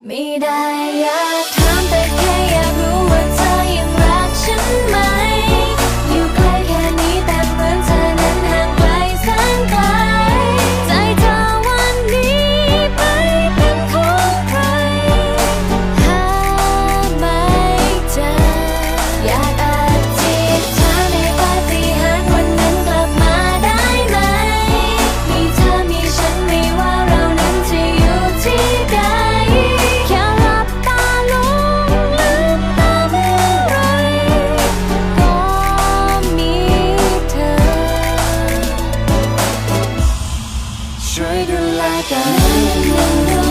ไม่ได้อยากถามแต่แค่อยากรู้ว่าเธอยังรักฉันไหมอยู่ใกล้แค่นี้แต่เหมือนเธอนั้นห่างไกลแสนไกลใจเธอวันนี้ไปเป็นของใครหาไม่เจออยากอธิษฐานให้ปาฏิหาริย์วันนั้นกลับมาได้ไหมมีเธอมีฉันไม่ว่าเรานั้นจะอยู่ที่ใดช่วยดูแลกัน